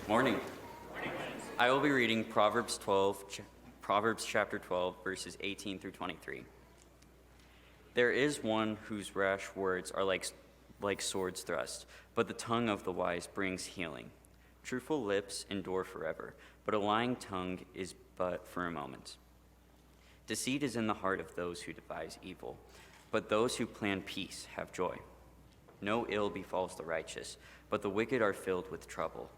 Morning. I will be reading Proverbs chapter 12, verses 18 through 23. There is one whose rash words are like swords thrust, but the tongue of the wise brings healing. Truthful lips endure forever, but a lying tongue is but for a moment. Deceit is in the heart of those who devise evil, but those who plan peace have joy. No ill befalls the righteous, but the wicked are filled with trouble.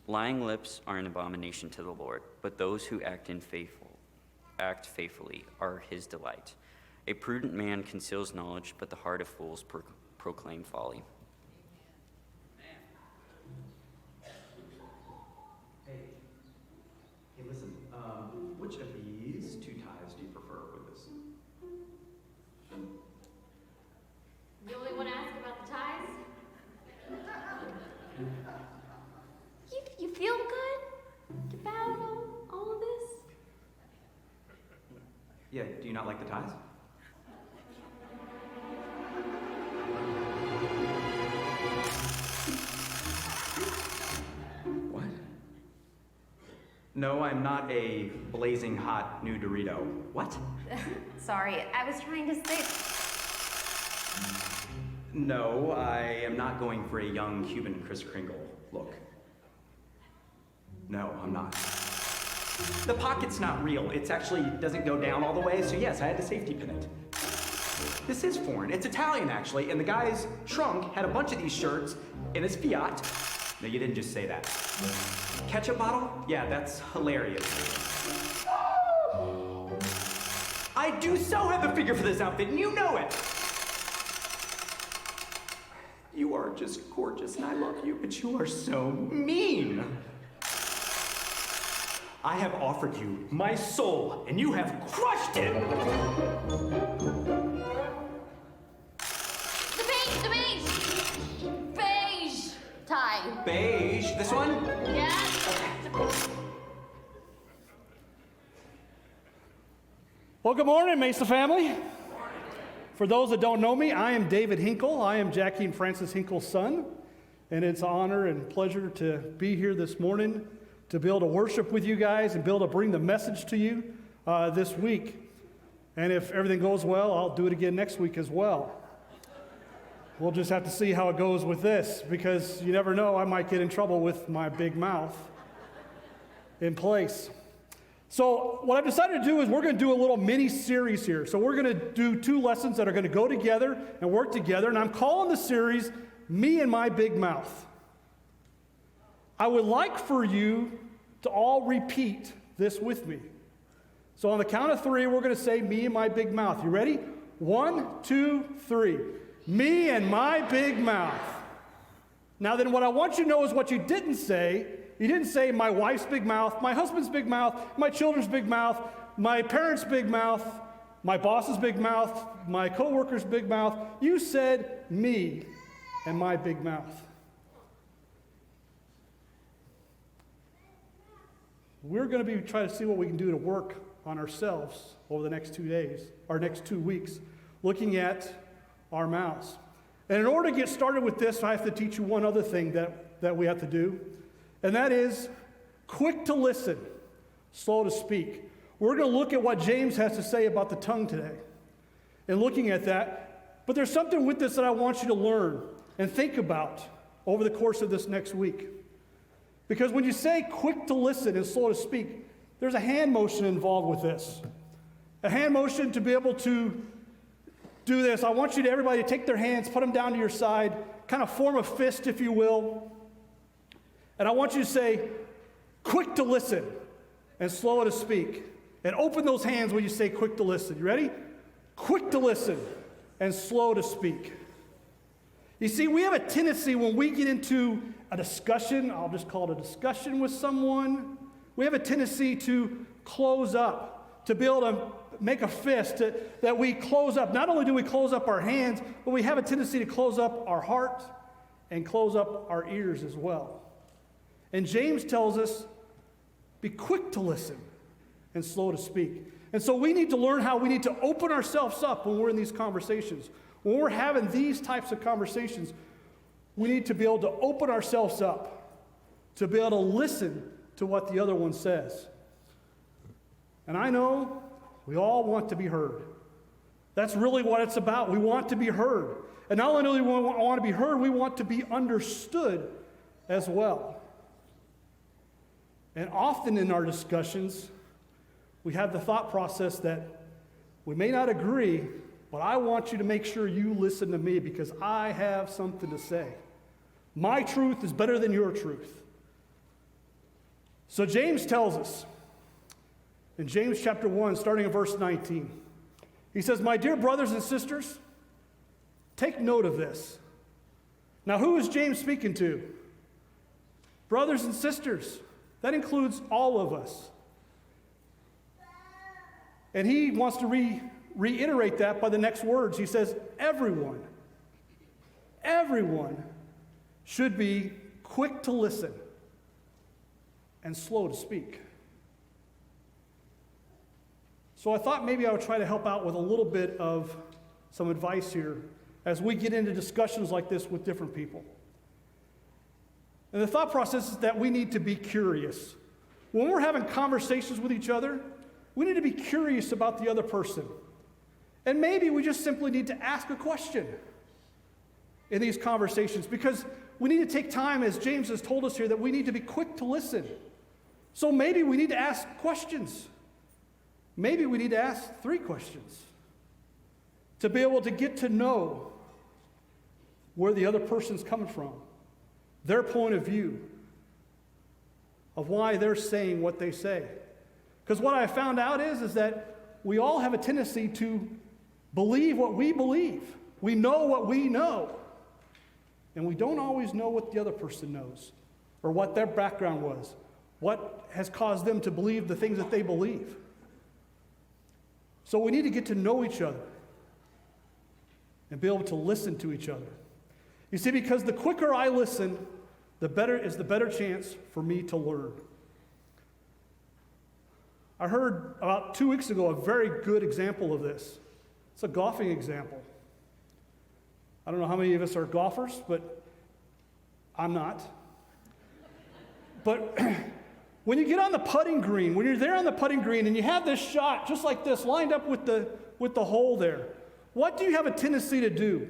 Lying lips are an abomination to the Lord, but those who act faithfully are his delight. A prudent man conceals knowledge, but the heart of fools proclaim folly. Hey, listen, which of these two ties do you prefer with this? You only want to ask about the ties? You feel good about all of this? Yeah, do you not like the ties? What? No, I'm not a blazing hot new Dorito. What? Sorry, I was trying to say... No, I am not going for a young Cuban Kris Kringle look. No, I'm not. The pocket's not real. It actually doesn't go down all the way, so yes, I had to safety pin it. This is foreign. It's Italian, actually, and the guy's trunk had a bunch of these shirts in his Fiat. No, you didn't just say that. Ketchup bottle? Yeah, that's hilarious. I do so have the figure for this outfit, and you know it! You are just gorgeous, and I love you, but you are so mean. I have offered you my soul, and you have crushed it! The beige tie. Beige? This one? Yeah. Well, good morning, Mesa family. For those that don't know me, I am David Hinkle. I am Jackie and Francis Hinkle's son, and it's an honor and pleasure to be here this morning to be able to worship with you guys and be able to bring the message to you this week. And if everything goes well, I'll do it again next week as well. We'll just have to see how it goes with this, because you never know, I might get in trouble with my big mouth in place. So what I've decided to do is we're going to do a little mini series here. So we're going to do 2 lessons that are going to go together and work together. And I'm calling the series, Me and My Big Mouth. I would like for you to all repeat this with me. So on the count of 3, we're going to say, Me and My Big Mouth. You ready? 1, 2, 3. Me and my big mouth. Now then, what I want you to know is what you didn't say. You didn't say my wife's big mouth, my husband's big mouth, my children's big mouth, my parents' big mouth, my boss's big mouth, my coworker's big mouth. You said me and my big mouth. We're going to be trying to see what we can do to work on ourselves over the next 2 days, or next 2 weeks, looking at our mouths. And in order to get started with this, I have to teach you one other thing that we have to do. And that is quick to listen, slow to speak. We're going to look at what James has to say about the tongue today. And looking at that, but there's something with this that I want you to learn and think about over the course of this next week. Because when you say quick to listen and slow to speak, there's a hand motion involved with this. A hand motion to be able to do this. I want you to, everybody, to take their hands, put them down to your side, kind of form a fist, if you will. And I want you to say, quick to listen and slow to speak. And open those hands when you say quick to listen. You ready? Quick to listen and slow to speak. You see, we have a tendency when we get into a discussion, I'll just call it a discussion with someone, we have a tendency to close up, to be able to make a fist, that we close up. Not only do we close up our hands, but we have a tendency to close up our heart and close up our ears as well. And James tells us, be quick to listen and slow to speak. And so we need to learn how we need to open ourselves up when we're in these conversations. When we're having these types of conversations, we need to be able to open ourselves up, to be able to listen to what the other one says. And I know we all want to be heard. That's really what it's about. We want to be heard. And not only do we want to be heard, we want to be understood as well. And often in our discussions, we have the thought process that we may not agree, but I want you to make sure you listen to me because I have something to say. My truth is better than your truth. So James tells us in James chapter 1, starting in verse 19, he says, "My dear brothers and sisters, take note of this." Now, who is James speaking to? Brothers and sisters. That includes all of us. And he wants to reiterate that by the next words. He says, everyone should be quick to listen and slow to speak. So I thought maybe I would try to help out with a little bit of some advice here as we get into discussions like this with different people. And the thought process is that we need to be curious. When we're having conversations with each other, we need to be curious about the other person. And maybe we just simply need to ask a question in these conversations because we need to take time, as James has told us here, that we need to be quick to listen. So maybe we need to ask questions. Maybe we need to ask 3 questions to be able to get to know where the other person's coming from, their point of view of why they're saying what they say. Because what I found out is that we all have a tendency to believe what we believe. We know what we know. And we don't always know what the other person knows or what their background was, what has caused them to believe the things that they believe. So we need to get to know each other and be able to listen to each other. You see, because the quicker I listen, the better chance for me to learn. I heard about 2 weeks ago a very good example of this. It's a golfing example. I don't know how many of us are golfers, but I'm not. But when you get on the putting green, when you're there on the putting green and you have this shot just like this lined up with the hole there, what do you have a tendency to do?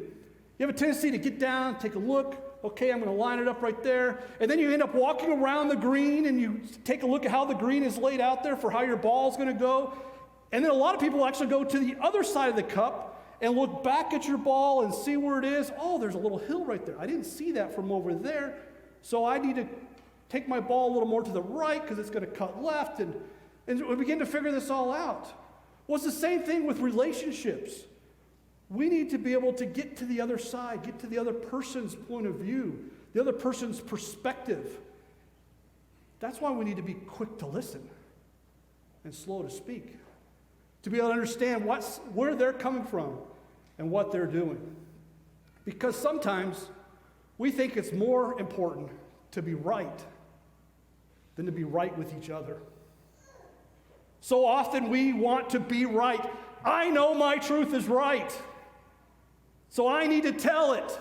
You have a tendency to get down, take a look. Okay, I'm going to line it up right there. And then you end up walking around the green and you take a look at how the green is laid out there for how your ball is going to go. And then a lot of people actually go to the other side of the cup and look back at your ball and see where it is. Oh, there's a little hill right there. I didn't see that from over there. So I need to take my ball a little more to the right because it's going to cut left. And we begin to figure this all out. Well, it's the same thing with relationships. We need to be able to get to the other side, get to the other person's point of view, the other person's perspective. That's why we need to be quick to listen and slow to speak, to be able to understand where they're coming from and what they're doing. Because sometimes we think it's more important to be right than to be right with each other. So often we want to be right. I know my truth is right, so I need to tell it.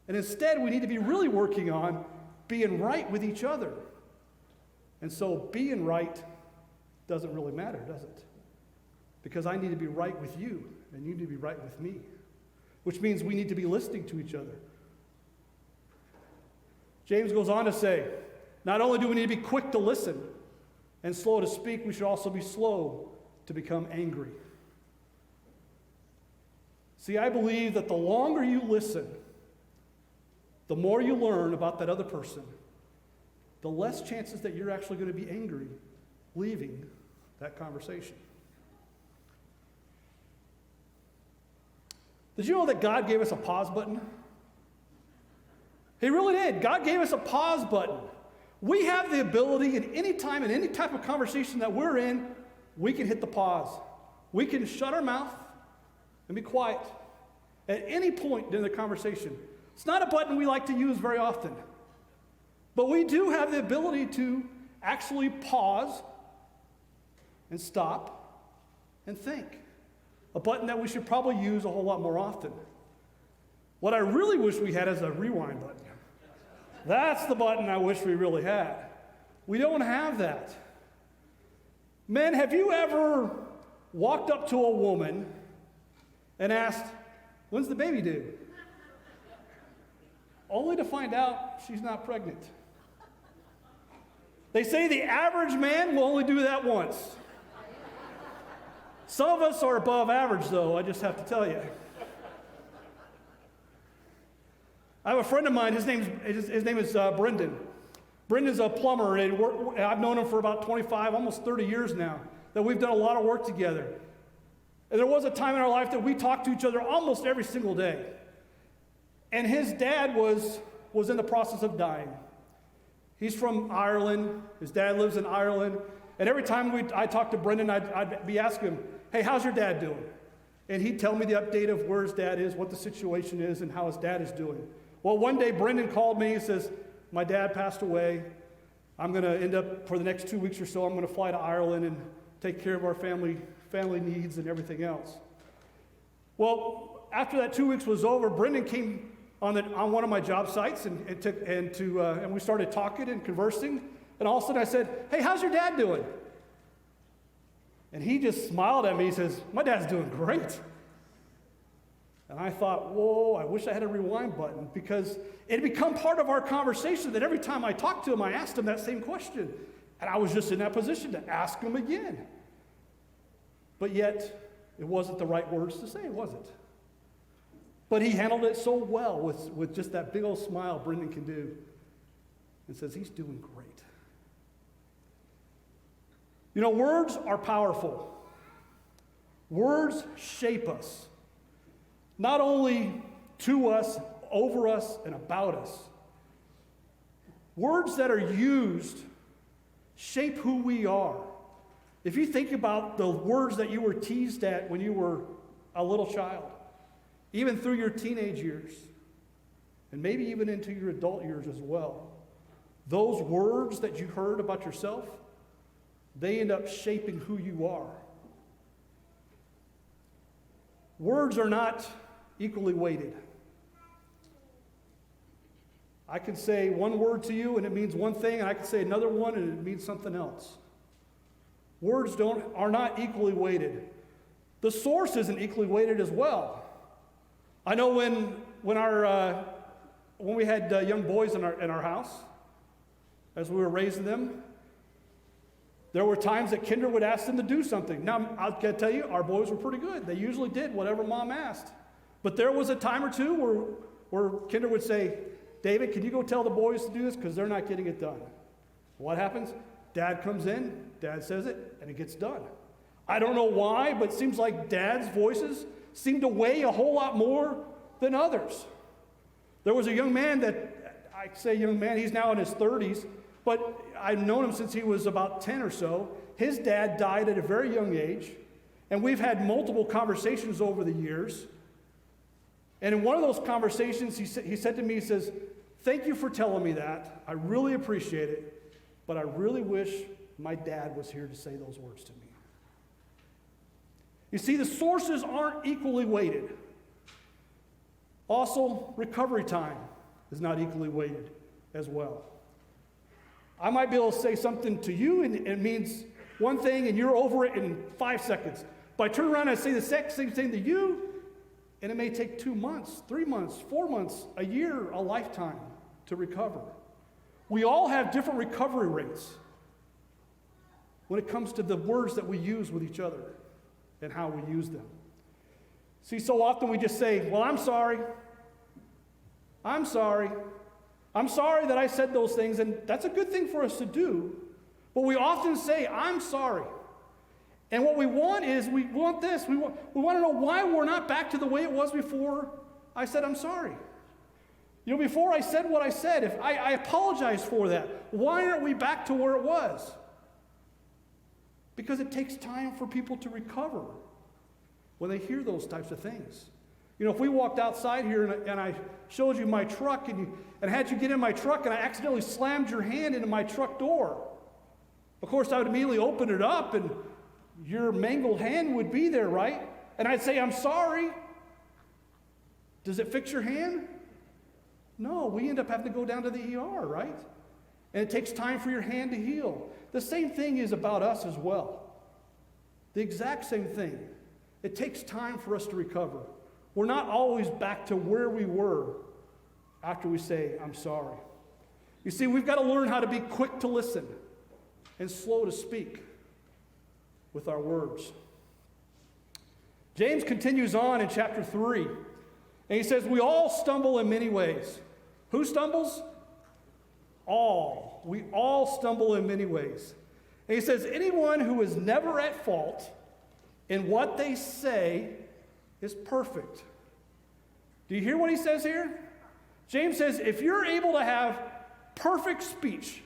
And instead, we need to be really working on being right with each other. And so being right doesn't really matter, does it? Because I need to be right with you, and you need to be right with me, which means we need to be listening to each other. James goes on to say, not only do we need to be quick to listen and slow to speak, we should also be slow to become angry. See, I believe that the longer you listen, the more you learn about that other person, the less chances that you're actually going to be angry leaving that conversation. Did you know that God gave us a pause button? He really did. God gave us a pause button. We have the ability at any time, in any type of conversation that we're in, we can hit the pause. We can shut our mouth and be quiet at any point during the conversation. It's not a button we like to use very often, but we do have the ability to actually pause and stop and think. A button that we should probably use a whole lot more often. What I really wish we had is a rewind button. That's the button I wish we really had. We don't have that. Men, have you ever walked up to a woman and asked, when's the baby due? Only to find out she's not pregnant. They say the average man will only do that once. Some of us are above average, though, I just have to tell you. I have a friend of mine, his name is Brendan. Brendan's a plumber, and I've known him for about 25, almost 30 years now, that we've done a lot of work together. And there was a time in our life that we talked to each other almost every single day. And his dad was in the process of dying. He's from Ireland. His dad lives in Ireland. And every time I talked to Brendan, I'd be asking him, hey, how's your dad doing? And he'd tell me the update of where his dad is, what the situation is, and how his dad is doing. Well, one day Brendan called me and says, my dad passed away. I'm going to end up, for the next 2 weeks or so, I'm going to fly to Ireland and take care of our family needs and everything else. Well, after that 2 weeks was over, Brendan came on one of my job sites and we started talking and conversing. And all of a sudden I said, hey, how's your dad doing? And he just smiled at me. He says, my dad's doing great. And I thought, whoa, I wish I had a rewind button, because it had become part of our conversation that every time I talked to him, I asked him that same question. And I was just in that position to ask him again. But yet, it wasn't the right words to say, was it? But he handled it so well with just that big old smile Brendan can do, and says, he's doing great. You know, words are powerful. Words shape us. Not only to us, over us, and about us. Words that are used shape who we are. If you think about the words that you were teased at when you were a little child, even through your teenage years, and maybe even into your adult years as well, those words that you heard about yourself, they end up shaping who you are. Words are not equally weighted. I can say one word to you and it means one thing, and I can say another one and it means something else. Words are not equally weighted. The source isn't equally weighted as well. I know when we had young boys in our house, as we were raising them, there were times that Kinder would ask them to do something. Now, I can tell you, our boys were pretty good. They usually did whatever Mom asked. But there was a time or two where Kinder would say, David, can you go tell the boys to do this? Because they're not getting it done. What happens? Dad comes in, Dad says it, and it gets done. I don't know why, but it seems like Dad's voices seem to weigh a whole lot more than others. There was a young man that, I say young man, he's now in his 30s, but I've known him since he was about 10 or so. His dad died at a very young age, and we've had multiple conversations over the years. And in one of those conversations, he said to me, he says, thank you for telling me that. I really appreciate it, but I really wish my dad was here to say those words to me. You see, the sources aren't equally weighted. Also, recovery time is not equally weighted as well. I might be able to say something to you and it means one thing and you're over it in 5 seconds. But I turn around and I say the same thing to you, and it may take 2 months, 3 months, 4 months, a year, a lifetime to recover. We all have different recovery rates when it comes to the words that we use with each other and how we use them. See, so often we just say, well, I'm sorry. I'm sorry. I'm sorry that I said those things, and that's a good thing for us to do. But we often say, I'm sorry. And what we want is, we want this. We want to know why we're not back to the way it was before I said I'm sorry. You know, before I said what I said, if I apologize for that. Why aren't we back to where it was? Because it takes time for people to recover when they hear those types of things. You know, if we walked outside here and I showed you my truck and had you get in my truck and I accidentally slammed your hand into my truck door, of course I would immediately open it up and your mangled hand would be there, right? And I'd say, I'm sorry. Does it fix your hand? No, we end up having to go down to the ER, right? And it takes time for your hand to heal. The same thing is about us as well. The exact same thing. It takes time for us to recover. We're not always back to where we were after we say, I'm sorry. You see, we've got to learn how to be quick to listen and slow to speak with our words. James continues on in chapter 3, and he says, we all stumble in many ways. Who stumbles? All. We all stumble in many ways. And he says, anyone who is never at fault in what they say is perfect. Do you hear what he says here? James says, if you're able to have perfect speech,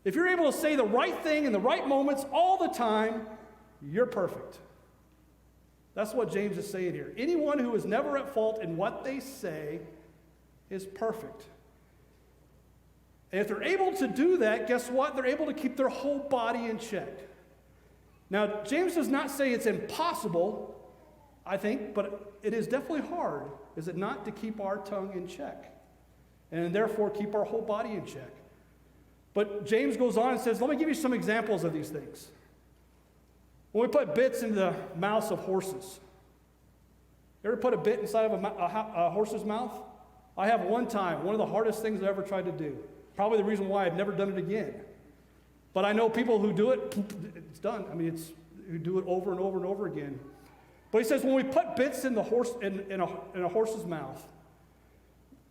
if you're able to say the right thing in the right moments all the time, you're perfect. That's what James is saying here. Anyone who is never at fault in what they say is perfect. And if they're able to do that, guess what? They're able to keep their whole body in check. Now, James does not say it's impossible, I think, but it is definitely hard, is it not, to keep our tongue in check and therefore keep our whole body in check. But James goes on and says, let me give you some examples of these things. When we put bits into the mouths of horses, you ever put a bit inside of a horse's mouth? I have one time, one of the hardest things I ever tried to do. Probably the reason why I've never done it again. But I know people who do it, it's done. I mean, who do it over and over and over again. But he says when we put bits in a horse's mouth,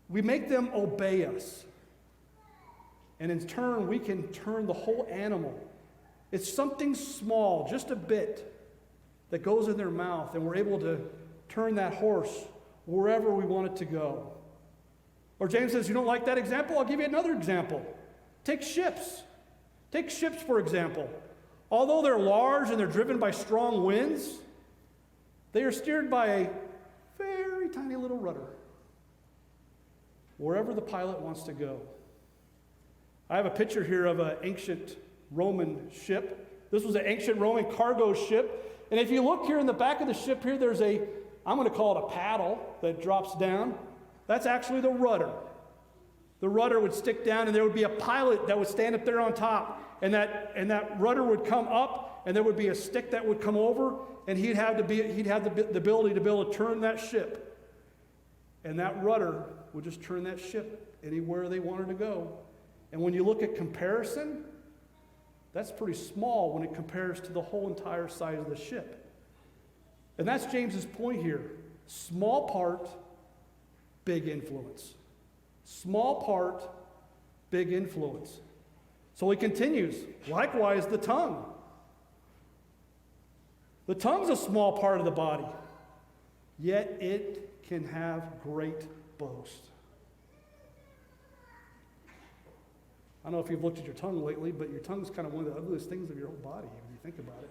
we make them obey us. And in turn, we can turn the whole animal. It's something small, just a bit, that goes in their mouth, and we're able to turn that horse wherever we want it to go. Or James says, you don't like that example? I'll give you another example. Take ships. Take ships, for example. Although they're large and they're driven by strong winds, they are steered by a very tiny little rudder, wherever the pilot wants to go. I have a picture here of an ancient Roman ship. This was an ancient Roman cargo ship. And if you look here in the back of the ship here, there's I'm going to call it a paddle that drops down. That's actually the rudder. The rudder would stick down, and there would be a pilot that would stand up there on top, and that rudder would come up, and there would be a stick that would come over, and he'd have the ability to be able to turn that ship. And that rudder would just turn that ship anywhere they wanted to go. And when you look at comparison, that's pretty small when it compares to the whole entire size of the ship. And that's James's point here. Small part, big influence. Small part, big influence. So he continues. Likewise, the tongue. The tongue's a small part of the body, yet it can have great boast. I don't know if you've looked at your tongue lately, but your tongue's kind of one of the ugliest things of your whole body, when you think about it.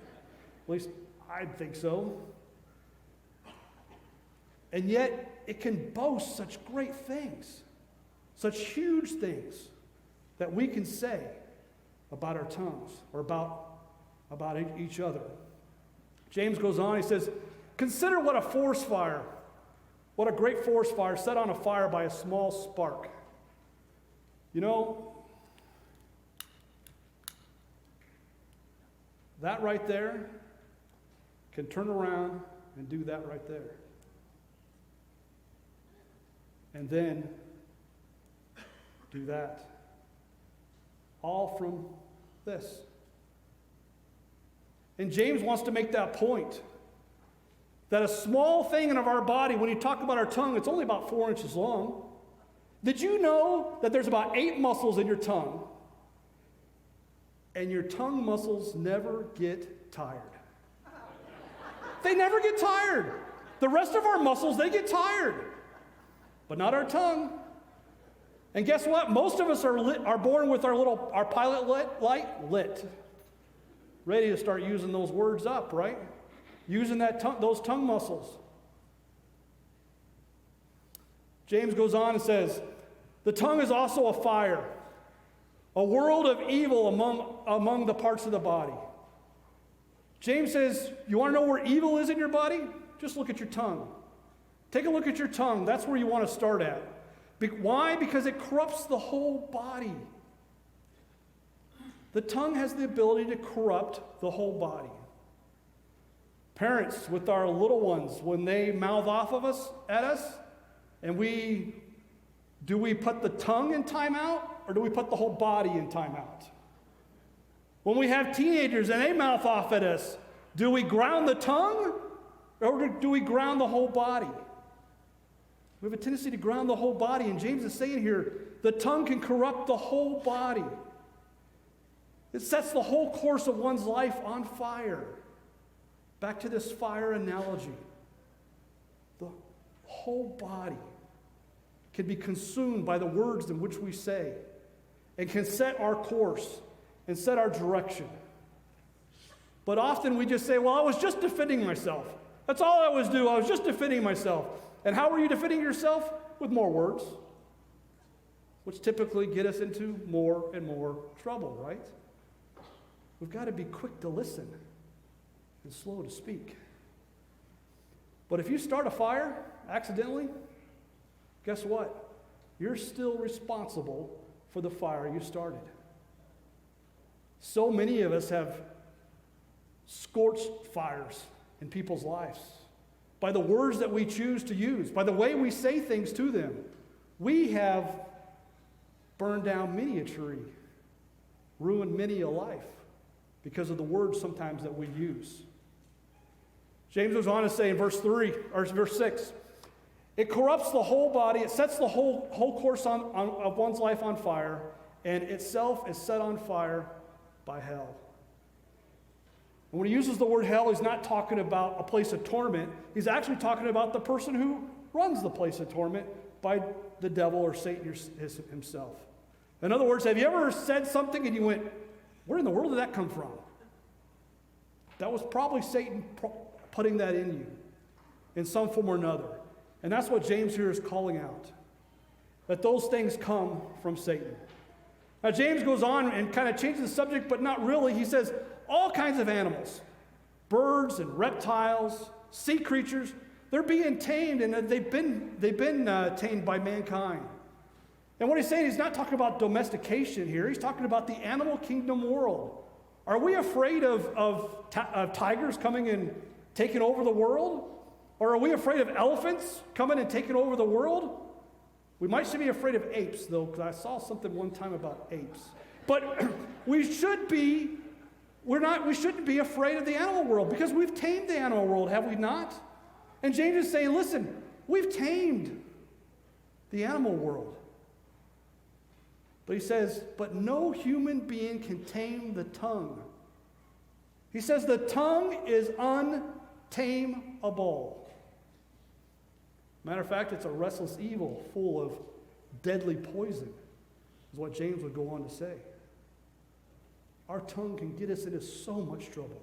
At least I think so. And yet, it can boast such great things, such huge things that we can say about our tongues or about each other. James goes on, he says, consider what a forest fire, what a great forest fire set on a fire by a small spark. You know, that right there can turn around and do that right there. And then do that. All from this. And James wants to make that point. That a small thing in our body, when you talk about our tongue, it's only about 4 inches long. Did you know that there's about 8 muscles in your tongue? And your tongue muscles never get tired. They never get tired. The rest of our muscles, they get tired. But not our tongue. And guess what? Most of us are born with our pilot light lit. Ready to start using those words up, right? Using those tongue muscles. James goes on and says, the tongue is also a fire, a world of evil among the parts of the body. James says, you want to know where evil is in your body? Just look at your tongue. Take a look at your tongue. That's where you want to start at. Why? Because it corrupts the whole body. The tongue has the ability to corrupt the whole body. Parents, with our little ones, when they mouth off at us, and do we put the tongue in timeout, or do we put the whole body in timeout? When we have teenagers and they mouth off at us, do we ground the tongue, or do we ground the whole body? We have a tendency to ground the whole body, and James is saying here, the tongue can corrupt the whole body. It sets the whole course of one's life on fire. Back to this fire analogy. The whole body can be consumed by the words in which we say, and can set our course and set our direction. But often we just say, well, I was just defending myself. That's all I was doing. I was just defending myself. And how were you defending yourself? With more words, which typically get us into more and more trouble, right? We've got to be quick to listen and slow to speak. But if you start a fire accidentally, guess what? You're still responsible for the fire you started. So many of us have scorched fires in people's lives by the words that we choose to use, by the way we say things to them. We have burned down many a tree, ruined many a life because of the words sometimes that we use. James goes on to say in verse 6, it corrupts the whole body, it sets the whole course of one's life on fire, and itself is set on fire by hell. And when he uses the word hell, he's not talking about a place of torment. He's actually talking about the person who runs the place of torment by the devil or Satan himself. In other words, have you ever said something and you went, where in the world did that come from? That was probably Satan putting that in you in some form or another. And that's what James here is calling out, that those things come from Satan. Now, James goes on and kind of changes the subject, but not really. He says, all kinds of animals, birds and reptiles, sea creatures, they're being tamed, and they've been tamed by mankind. And what he's saying, he's not talking about domestication here. He's talking about the animal kingdom world. Are we afraid of tigers coming and taking over the world? Or are we afraid of elephants coming and taking over the world? We might be afraid of apes, though, because I saw something one time about apes. But we shouldn't be afraid of the animal world, because we've tamed the animal world, have we not? And James is saying, listen, we've tamed the animal world. But he says, but no human being can tame the tongue. He says the tongue is untamable. Matter of fact, it's a restless evil full of deadly poison, is what James would go on to say. Our tongue can get us into so much trouble.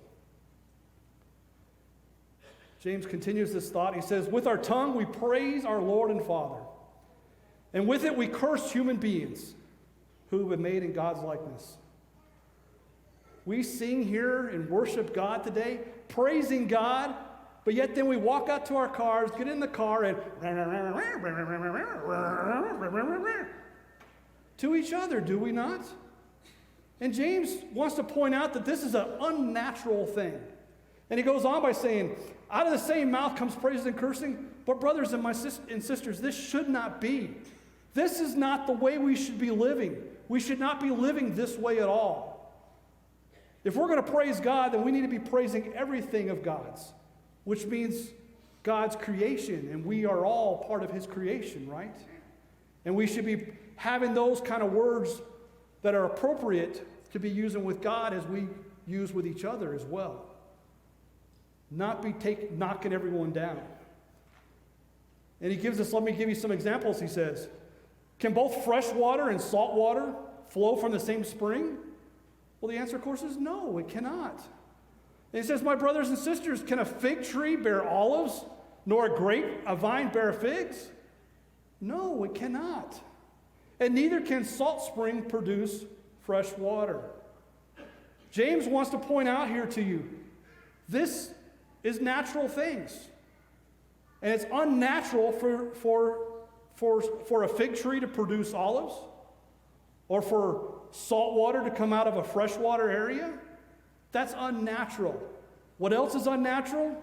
James continues this thought. He says, with our tongue we praise our Lord and Father, and with it we curse human beings who have been made in God's likeness. We sing here and worship God today, praising God, but yet then we walk out to our cars, get in the car, and to each other, do we not? And James wants to point out that this is an unnatural thing. And he goes on by saying, out of the same mouth comes praise and cursing, but brothers and sisters, this should not be. This is not the way we should be living. We should not be living this way at all. If we're going to praise God, then we need to be praising everything of God's, which means God's creation, and we are all part of his creation, right? And we should be having those kind of words that are appropriate to be using with God as we use with each other as well. Not be knocking everyone down. And he gives us, let me give you some examples, he says. Can both fresh water and salt water flow from the same spring? Well, the answer, of course, is no, it cannot. And he says, my brothers and sisters, can a fig tree bear olives, nor a vine bear figs? No, it cannot. And neither can salt spring produce fresh water. James wants to point out here to you, this is natural things. And it's unnatural for a fig tree to produce olives or for salt water to come out of a freshwater area. That's unnatural. What else is unnatural?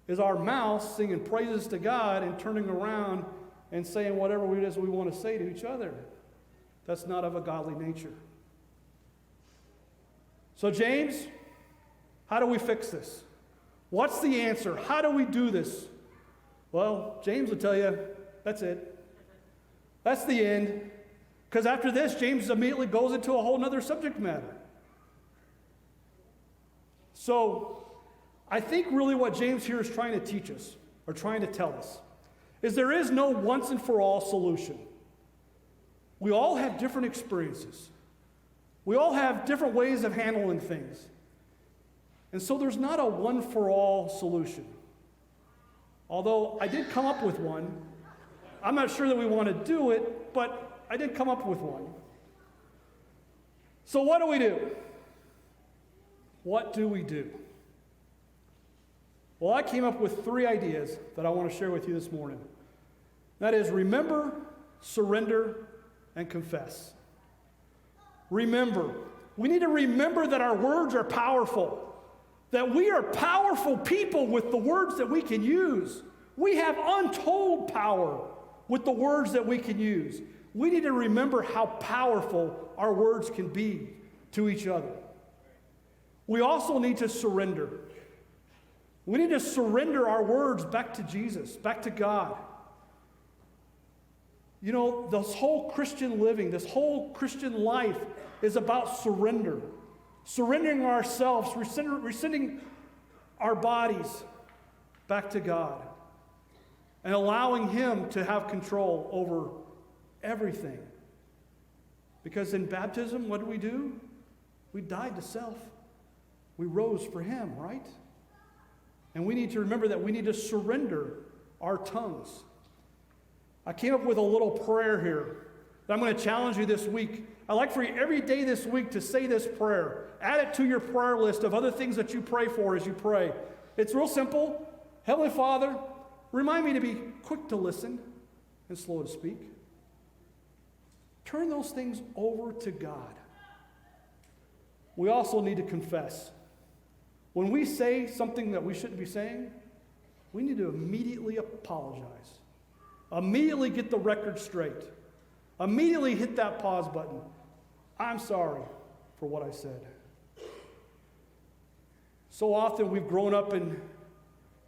Is our mouths singing praises to God and turning around and saying whatever it is we want to say to each other. That's not of a godly nature. So James, how do we fix this? What's the answer? How do we do this? Well, James will tell you, that's it. That's the end. Because after this, James immediately goes into a whole other subject matter. So, I think really what James here is trying to teach us, or trying to tell us, is there is no once and for all solution. We all have different experiences. We all have different ways of handling things. And so there's not a one for all solution. Although I did come up with one. I'm not sure that we want to do it, but I did come up with one. So what do we do? What do we do? Well, I came up with 3 ideas that I want to share with you this morning. That is, remember, surrender, and confess. Remember. We need to remember that our words are powerful, that we are powerful people with the words that we can use. We have untold power with the words that we can use. We need to remember how powerful our words can be to each other. We also need to surrender. We need to surrender our words back to Jesus, back to God. You know, this whole Christian living, this whole Christian life is about surrender. Surrendering ourselves, rescinding our bodies back to God, and allowing Him to have control over everything. Because in baptism, what do? We died to self. We rose for Him, right? And we need to remember that we need to surrender our tongues. I came up with a little prayer here that I'm going to challenge you this week. I'd like for you every day this week to say this prayer. Add it to your prayer list of other things that you pray for as you pray. It's real simple. Heavenly Father, remind me to be quick to listen and slow to speak. Turn those things over to God. We also need to confess. When we say something that we shouldn't be saying, we need to immediately apologize. Immediately get the record straight. Immediately hit that pause button. I'm sorry for what I said. So often we've grown up in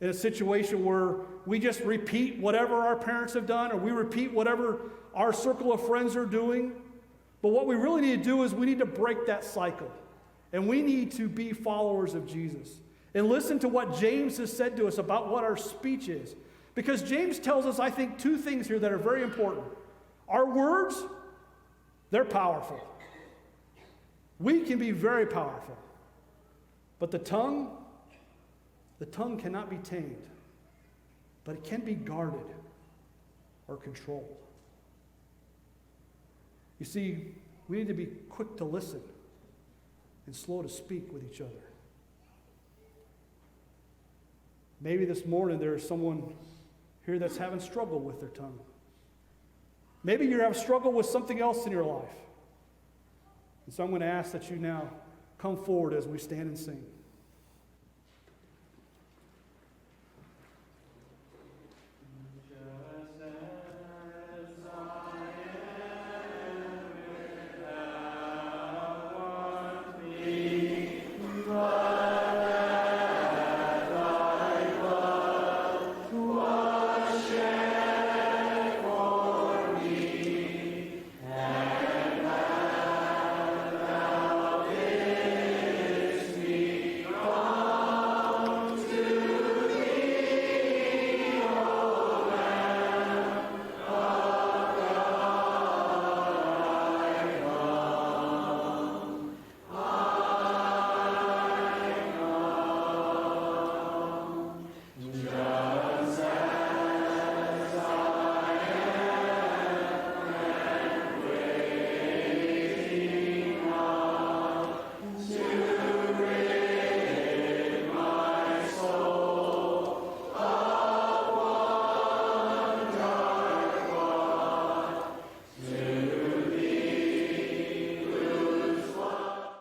a situation where we just repeat whatever our parents have done, or we repeat whatever our circle of friends are doing. But what we really need to do is we need to break that cycle. And we need to be followers of Jesus. And listen to what James has said to us about what our speech is. Because James tells us, I think, 2 things here that are very important. Our words, they're powerful. We can be very powerful. But the tongue cannot be tamed. But it can be guarded or controlled. You see, we need to be quick to listen and slow to speak with each other. Maybe this morning there is someone here that's having struggle with their tongue. Maybe you have struggled with something else in your life. And so I'm going to ask that you now come forward as we stand and sing.